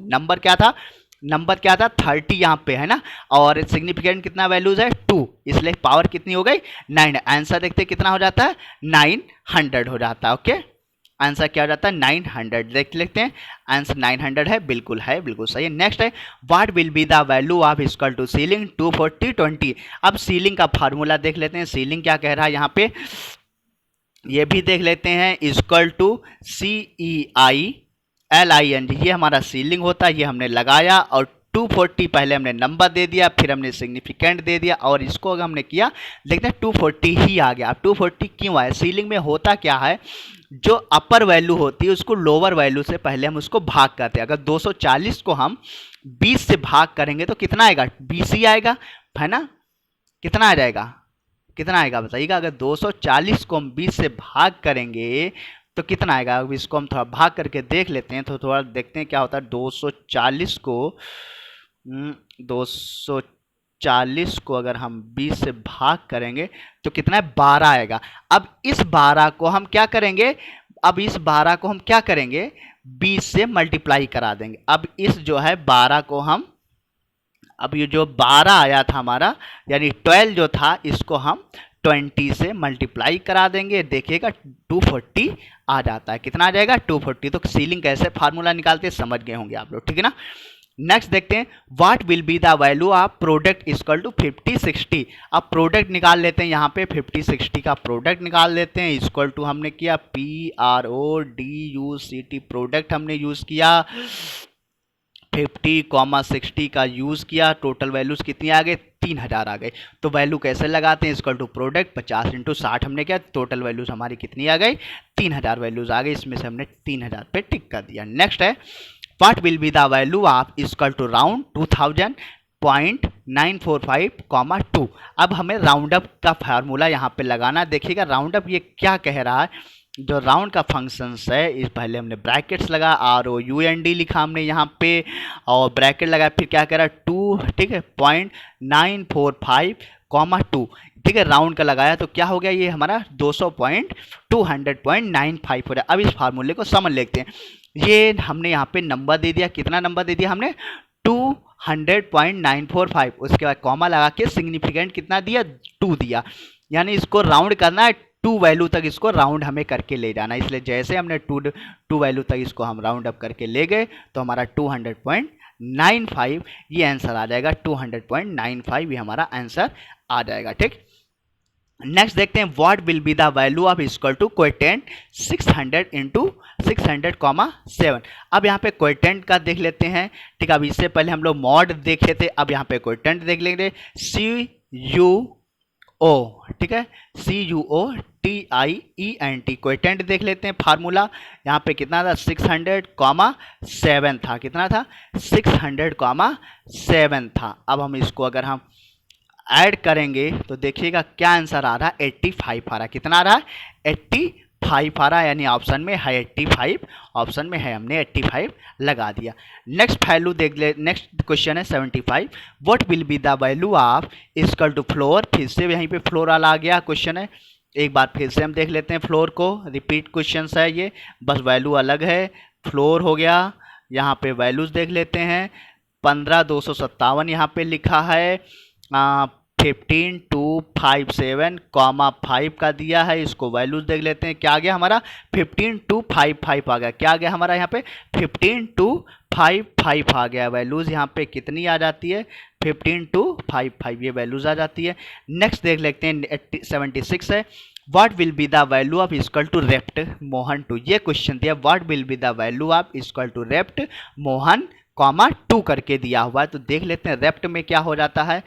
नंबर क्या था, 30 यहाँ पे है ना, और सिग्निफिकेंट कितना वैल्यूज है, 2, इसलिए पावर कितनी हो गई, 9। आंसर देखते कितना हो जाता है, 900 हो जाता है। ओके, आंसर क्या हो जाता है, 900। देख लेते हैं, आंसर 900 है, बिल्कुल सही है। नेक्स्ट है, what will be the value of equal to ceiling 240/20। अब सीलिंग का फार्मूला देख लेते हैं, सीलिंग क्या कह रहा है यहाँ पे, ये भी देख लेते हैं, इक्वल टू CEILING, ये हमारा सीलिंग होता है, ये हमने लगाया और 240 पहले हमने नंबर दे दिया, फिर हमने सिग्निफिकेंट दे दिया और इसको अगर हमने किया, देखते हैं 240 ही आ गया। अब 240 क्यों आया, सीलिंग में होता क्या है, जो अपर वैल्यू होती है उसको लोअर वैल्यू से पहले हम उसको भाग करते हैं। अगर 240 को हम 20 से भाग करेंगे तो कितना आएगा, 20 ही आएगा, है ना। कितना आ जाएगा, कितना आएगा बताइएगा, अगर 240 को हम 20 से भाग करेंगे तो कितना आएगा, अब इसको हम थोड़ा भाग करके देख लेते हैं, तो थोड़ा देखते हैं क्या होता है। 240 को 240 को अगर हम 20 से भाग करेंगे तो कितना है, 12 आएगा। अब इस 12 को हम क्या करेंगे, अब इस 12 को हम क्या करेंगे, 20 से मल्टीप्लाई करा देंगे। अब इस जो है 12 को हम, अब ये जो 12 आया था हमारा, यानी 12 जो था, इसको हम 20 से मल्टीप्लाई करा देंगे, देखिएगा 240 आ जाता है। कितना आ जाएगा, 240। तो सीलिंग कैसे फार्मूला निकालते हैं समझ गए होंगे आप लोग, ठीक है ना। नेक्स्ट देखते हैं, what will be the value of product equal to 50-60। अब प्रोडक्ट निकाल लेते हैं, यहाँ पे 50-60 का प्रोडक्ट निकाल लेते हैं। इक्वल टू हमने किया PRODUCT, प्रोडक्ट हमने यूज किया, 50, 60 का यूज़ किया, टोटल वैल्यूज़ कितनी आ गई, 3000 आ गए। तो वैल्यू कैसे लगाते हैं, इक्वल टू प्रोडक्ट 50 × 60 हमने किया, टोटल वैल्यूज़ हमारी कितनी आ गई, 3000 वैल्यूज़ आ गई। इसमें से हमने 3000 पे टिक कर दिया। नेक्स्ट है, what will be the value of equal to round 2000.945, 2। अब हमें राउंड अप का फार्मूला यहाँ पे लगाना। देखिएगा राउंड अप ये क्या कह रहा है, जो राउंड का फंक्शंस है, इस पहले हमने ब्रैकेट्स लगा, ROUND लिखा हमने यहाँ पे, और ब्रैकेट लगाया, फिर क्या कह रहा है 2, ठीक है, 0.945, 2, ठीक है, राउंड का लगाया तो क्या हो गया, ये हमारा 200.200.95 हो रहा है। अब इस फार्मूले को समझ लेते हैं। ये हमने यहाँ पे नंबर दे दिया, कितना नंबर दे दिया हमने, 200.945, उसके बाद कॉमा लगा के सिग्निफिकेंट कितना दिया, 2 दिया, यानी इसको राउंड करना है, 2 वैल्यू तक इसको राउंड हमें करके ले जाना है। इसलिए जैसे हमने 2 वैल्यू तक इसको हम राउंड अप करके ले गए तो हमारा 200.95 ये आंसर आ जाएगा। 200.95 ये हमारा आंसर आ जाएगा, ठीक। नेक्स्ट देखते हैं, what will be the value of equal to quotient 600 × 600, 7। अब यहाँ पे क्वोटिएंट का देख लेते हैं, ठीक। अब इससे पहले हम लोग मॉड देखे थे, अब यहाँ पे क्वोटिएंट देख लेंगे, CUO, ठीक है, CUOTIENT, क्वोटिएंट देख लेते हैं। फार्मूला यहाँ पे कितना था, 600, 7 था, कितना था, 600, 7 था। अब हम इसको अगर हम ऐड करेंगे तो देखिएगा क्या आंसर आ रहा है, 85 आ रहा है। कितना आ रहा है, 85 आ रहा है, यानी ऑप्शन में है 85, ऑप्शन में है, हमने 85 लगा दिया। नेक्स्ट वैल्यू देख ले, नेक्स्ट क्वेश्चन है 75, what will be the value of equal to floor. फिर से यहीं पे फ्लोर वाला आ गया क्वेश्चन है, एक बार फिर से हम देख लेते हैं फ्लोर को, रिपीट क्वेश्चन है ये, बस वैल्यू अलग है। फ्लोर हो गया, यहाँ पे वैल्यूज देख लेते हैं, 15,257 यहाँ पे लिखा है, 15,257, 5 का दिया है। इसको वैल्यूज देख लेते हैं, क्या आ गया हमारा, 15,255 आ गया। क्या आ गया हमारा यहाँ पे, 15,255 आ गया। वैल्यूज यहाँ पे कितनी आ जाती है, 15,255 ये वैल्यूज आ जाती है। नेक्स्ट देख लेते हैं, 76 है, what will be the value of equal to rept मोहन 2। ये क्वेश्चन दिया, what will be the value of equal to rept मोहन, 2 करके दिया हुआ है। तो देख लेते हैं रेप्ट में क्या हो जाता है।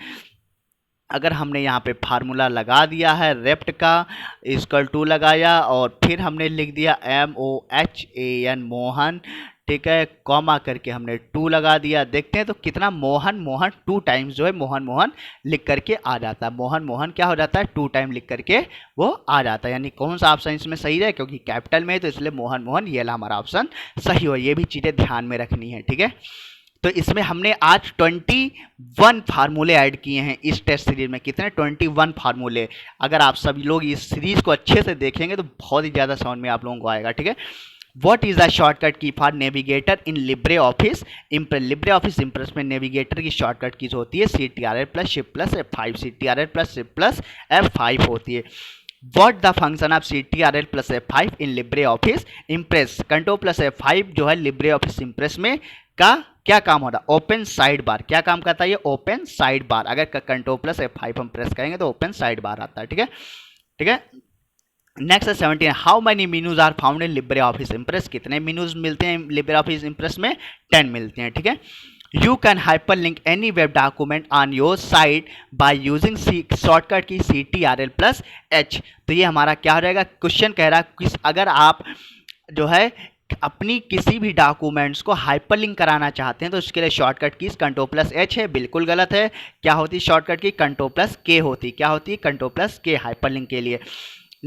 अगर हमने यहाँ पे फार्मूला लगा दिया है रेप्ट का, इक्वल टू लगाया और फिर हमने लिख दिया MOHAN मोहन, ठीक है, कॉमा करके हमने 2 लगा दिया। देखते हैं तो कितना, मोहन 2 टाइम्स जो है मोहन लिख करके आ जाता है। मोहन क्या हो जाता है, 2 टाइम लिख करके वो आ जाता है। यानी कौन सा ऑप्शन इसमें सही है, क्योंकि कैपिटल में है तो इसलिए मोहन ये हमारा ऑप्शन सही हो। ये भी चीज़ें ध्यान में रखनी है, ठीक है। तो इसमें हमने आज 21 फार्मूले ऐड किए हैं इस टेस्ट सीरीज में। कितने, 21 फार्मूले। अगर आप सभी लोग इस सीरीज को अच्छे से देखेंगे तो बहुत ही ज़्यादा समझ में आप लोगों को आएगा, ठीक है। व्हाट इज द शॉर्टकट की for navigator in LibreOffice impress. Libre office impress में नेविगेटर की शॉर्टकट की होती है CTRL + Shift + F5, CTRL + Shift + F5 होती है। What the function of CTRL + F5 in LibreOffice Impress। Control + F5 जो है LibreOffice Impress में का क्या काम हो रहा है, ओपन साइड बार। क्या काम करता है ये, ओपन साइड बार। अगर कंट्रोल + F5 हम प्रेस करेंगे तो ओपन साइड बार आता है, ठीक है, ठीक है। नेक्स्ट है 17, how many menus are found in LibreOffice Impress। कितने मेनूज मिलते हैं LibreOffice Impress में, 10 मिलते हैं, ठीक है। You can hyperlink any web document on your site by using shortcut की CTRL + H। तो ये हमारा क्या हो जाएगा, क्वेश्चन कह रहा है अगर आप जो है अपनी किसी भी डॉक्यूमेंट्स को हाइपरलिंक कराना चाहते हैं तो उसके लिए शॉर्टकट की कंट्रोल + H है। बिल्कुल गलत है। क्या होती है शॉर्टकट की, कंट्रोल + K होती। क्या होती है, कंट्रोल + K हाइपरलिंक के लिए।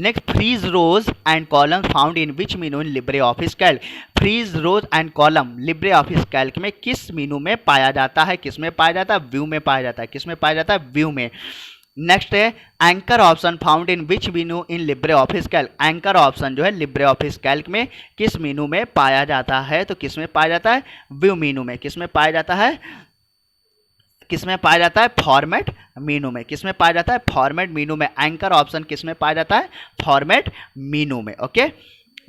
Next, freeze rows and column found in which menu in LibreOffice Calc. Freeze rows and column LibreOffice Calc में किस मीनू में पाया जाता है? किस में पाया जाता है? व्यू में पाया जाता है। किस में पाया जाता है? व्यू में। नेक्स्ट है anchor option found in which menu in LibreOffice Calc. Anchor option जो है लिब्रे ऑफिस कैल्क में किस मीनू में पाया जाता है? तो किस में पाया जाता है? व्यू मीनू में। किस में पाया जाता है? किस में पाया जाता है? फॉर्मेट मीनू में। किस में पाया जाता है? फॉर्मेट मीनू में। एंकर ऑप्शन किस में पाया जाता है? फॉर्मेट मीनू में। ओके,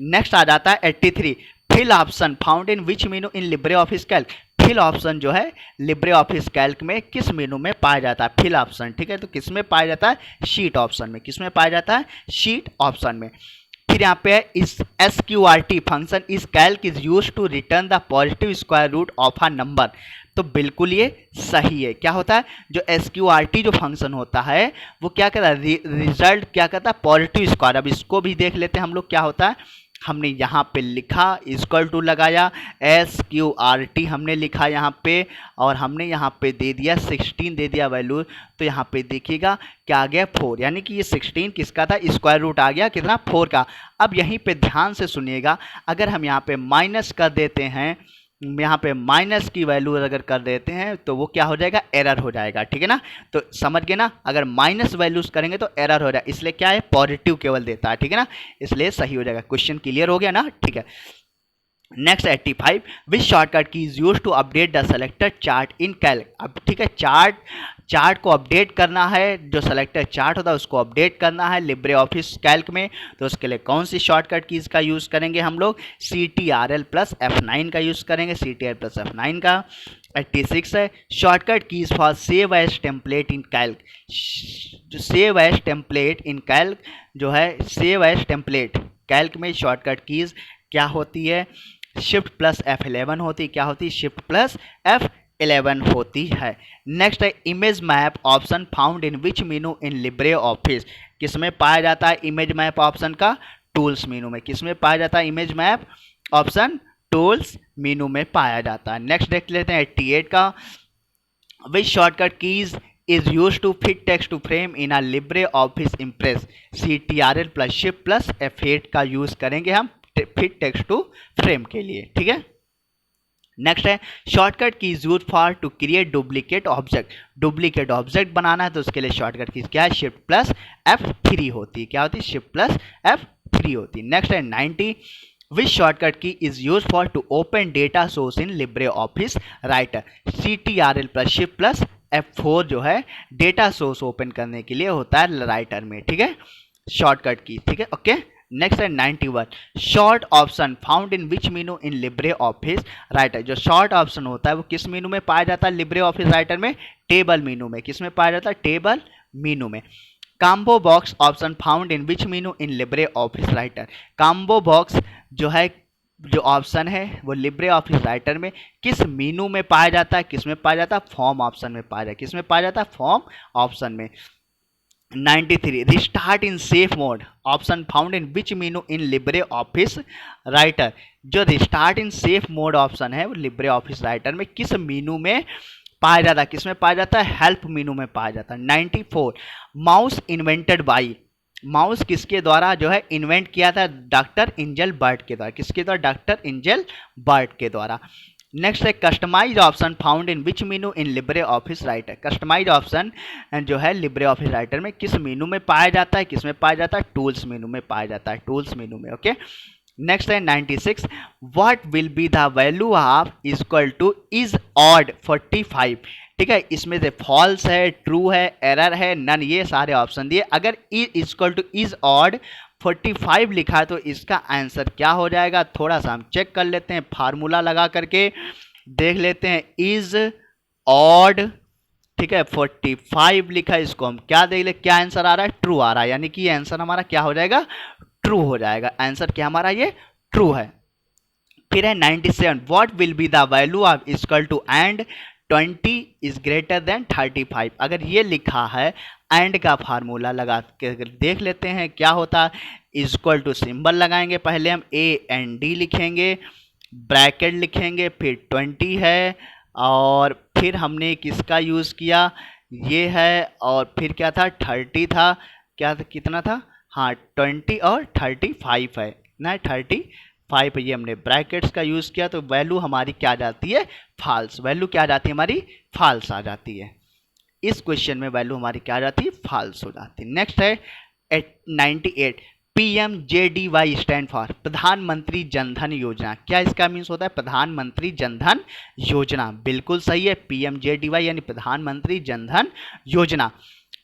नेक्स्ट आ जाता है 83, fill option found in which menu in LibreOffice Calc. Fill option जो है लिब्रे ऑफिस कैल्क में किस मीनू में पाया जाता है? फिल ऑप्शन, ठीक है, तो किस में पाया जाता है? शीट ऑप्शन में। किस में पाया जाता है? शीट ऑप्शन में। फिर यहाँ पे है इस SQRT function is Calc is use to return the positive square root of a number. तो बिल्कुल ये सही है। क्या होता है? जो SQRT जो फंक्शन होता है वो क्या करता है? रिजल्ट क्या करता है? Positive square. अब इसको भी देख लेते हैं हम लोग क्या होता है। हमने यहाँ पे लिखा इक्वल टू लगाया, SQRT हमने लिखा यहाँ पे, और हमने यहाँ पे दे दिया 16 दे दिया वैल्यू। तो यहाँ पे देखिएगा क्या आ गया? 4, यानी कि ये 16 किसका था? स्क्वायर रूट आ गया कितना? 4 का। अब यहीं पे ध्यान से सुनिएगा, अगर हम यहाँ पे माइनस कर देते हैं, यहाँ पे माइनस की वैल्यू अगर कर देते हैं तो वो क्या हो जाएगा? एरर हो जाएगा। ठीक है ना, तो समझ गए ना, अगर माइनस वैल्यूज करेंगे तो एरर हो जाएगा, इसलिए क्या है? पॉजिटिव केवल देता है। ठीक है ना, इसलिए सही हो जाएगा। क्वेश्चन क्लियर हो गया ना? ठीक है। Next 85, which shortcut key is use to update the selected chart in Calc. अब ठीक है, चार्ट को अपडेट करना है, जो सेलेक्टेड चार्ट होता है उसको अपडेट करना है लिब्रे ऑफिस कैल्क में, तो उसके लिए कौन सी शॉर्टकट कीज का यूज़ करेंगे हम लोग? CTRL प्लस F9 का यूज़ करेंगे, CTRL प्लस F9 का। 86 है shortcut keys for save as template in Calc. जो save as template in Calc जो है, सेव एज टेम्पलेट कैल्क में शॉर्टकट कीज क्या होती है? शिफ्ट प्लस F11 होती है। क्या होती है? शिफ्ट प्लस F11 होती है। नेक्स्ट है image map option found in which menu in Libre office. किस में पाया जाता है इमेज मैप ऑप्शन का? टूल्स मीनू में। किस में पाया जाता है image map option? Tools Meenu में पाया जाता है। नेक्स्ट देख लेते हैं 88 का, which shortcut keys is use to fit text to frame in a LibreOffice Impress. CTRL plus shift plus F8 का यूज करेंगे हम फिट टेक्स्ट टू फ्रेम के लिए। ठीक है। नेक्स्ट है shortcut key use for to create duplicate object. Duplicate object बनाना है तो उसके लिए शॉर्टकट की क्या है? शिफ्ट प्लस F3 होती है। क्या होती है? शिफ्ट प्लस F3 होती है। नेक्स्ट है 90, which shortcut key is use for to open data source in LibreOffice Writer. CTRL plus shift plus F4 जो है डेटा सोर्स ओपन करने के लिए होता है राइटर में। ठीक है, शॉर्टकट की। ठीक है, ओके। नेक्स्ट है 91, short option found in which menu in LibreOffice Writer. जो शॉर्ट ऑप्शन होता है वो किस मीनू में पाया जाता है लिब्रे ऑफिस राइटर में? टेबल मीनू में। किस में पाया जाता है? टेबल मीनू में। Combo box option found in which menu in LibreOffice writer. Combo box जो है, जो ऑप्शन है वो लिब्रे ऑफिस राइटर में किस मीनू में पाया जाता है? किस में पाया जाता है? फॉर्म ऑप्शन में पाया जाता है। किस में पाया जाता है? फॉर्म ऑप्शन में। 93, restart in safe mode option found in which menu in LibreOffice Writer. जो restart in safe mode option है वो लिब्रे ऑफिस राइटर में किस मीनू में पाया जाता है? किस में पाया जाता है? हेल्प मीनू में पाया जाता है। 94, माउस इन्वेंटेड बाई। माउस किसके द्वारा जो है इन्वेंट किया था? डॉक्टर एंजल बर्ट के द्वारा। किसके द्वारा? डॉक्टर एंजल बर्ट के द्वारा। नेक्स्ट है customize option found in which menu in LibreOffice Writer. Customize option जो है लिब्रे ऑफिस राइटर में किस मीनू में पाया जाता है? किस में पाया जाता है? टूल्स मीनू में पाया जाता है। टूल्स मीनू में। ओके। नेक्स्ट है 96, what will be the value of equal two is odd 45। ठीक है, इसमें से फॉल्स है, ट्रू है, एरर है, नन, ये सारे ऑप्शन दिए। अगर इक्वल टू इज ऑड 45 लिखा है तो इसका आंसर क्या हो जाएगा? थोड़ा सा हम चेक कर लेते हैं, फार्मूला लगा करके देख लेते हैं। इज ऑड, ठीक है, 45 लिखा है, इसको हम क्या देख ले, क्या आंसर आ रहा है? ट्रू आ रहा है, यानी कि आंसर हमारा क्या हो जाएगा? ट्रू हो जाएगा। आंसर क्या हमारा? ये ट्रू है। फिर है 97, what will be the value of equal to and 20 is greater than 35। अगर ये लिखा है एंड का फार्मूला लगा के देख लेते हैं क्या होता है। इक्वल टू सिंबल लगाएंगे, पहले हम AND लिखेंगे, ब्रैकेट लिखेंगे, फिर 20 है, और फिर हमने किसका यूज़ किया? ये है, और फिर क्या था? 30 था, क्या था, कितना था? हाँ 20 और 35 है ना, 35 ये हमने ब्रैकेट्स का यूज़ किया तो वैल्यू हमारी क्या आ जाती है, फाल्स। वैल्यू क्या आ जाती है हमारी, फाल्स आ जाती है। इस क्वेश्चन में वैल्यू हमारी क्या आ जाती है, फाल्स हो जाती है। नेक्स्ट है 98, PMJDY स्टैंड फॉर प्रधानमंत्री जनधन योजना। क्या इसका मीन्स होता है, प्रधानमंत्री जनधन योजना। बिल्कुल सही है, PMJDY यानी प्रधानमंत्री जनधन योजना।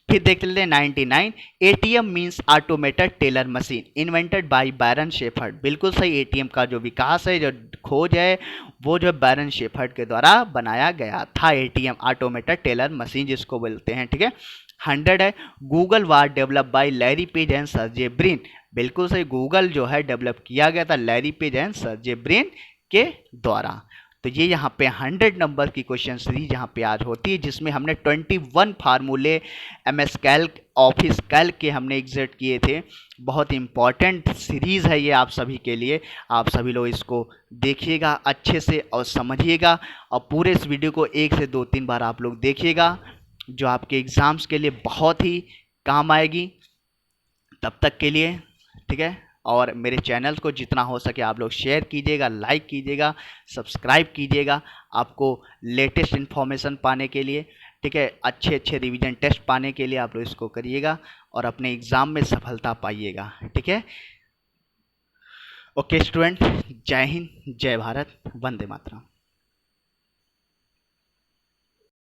फिर देख लेते हैं 99, ATM means automated teller machine invented by Barron Shepherd. बिल्कुल सही, ATM का जो विकास है, जो खोज है, वो जो बैरन शेफर्ड के द्वारा बनाया गया था। ATM ऑटोमेटेड टेलर मशीन जिसको बोलते हैं, ठीक है। 100 है, Google war develop by Larry page and Sergey Brin. बिल्कुल सही, गूगल जो है डेवलप किया गया था Larry page and Sergey Brin के द्वारा। तो ये यहाँ पे 100 नंबर की क्वेश्चन सीरीज यहाँ पे आज होती है, जिसमें हमने 21 फार्मूले MS कैल्क, ऑफिस कैल्क के हमने एग्जिट किए थे। बहुत इंपॉर्टेंट सीरीज़ है ये आप सभी के लिए। आप सभी लोग इसको देखिएगा अच्छे से और समझिएगा, और पूरे इस वीडियो को 1 से 2-3 बार आप लोग देखिएगा, जो आपके एग्ज़ाम्स के लिए बहुत ही काम आएगी। तब तक के लिए ठीक है, और मेरे चैनल को जितना हो सके आप लोग शेयर कीजिएगा, लाइक कीजिएगा, सब्सक्राइब कीजिएगा, आपको लेटेस्ट इन्फॉर्मेशन पाने के लिए, ठीक है, अच्छे अच्छे रिवीजन टेस्ट पाने के लिए आप लोग इसको करिएगा और अपने एग्ज़ाम में सफलता पाइएगा, ठीक है। ओके स्टूडेंट, जय हिंद, जय भारत, वंदे मातरम।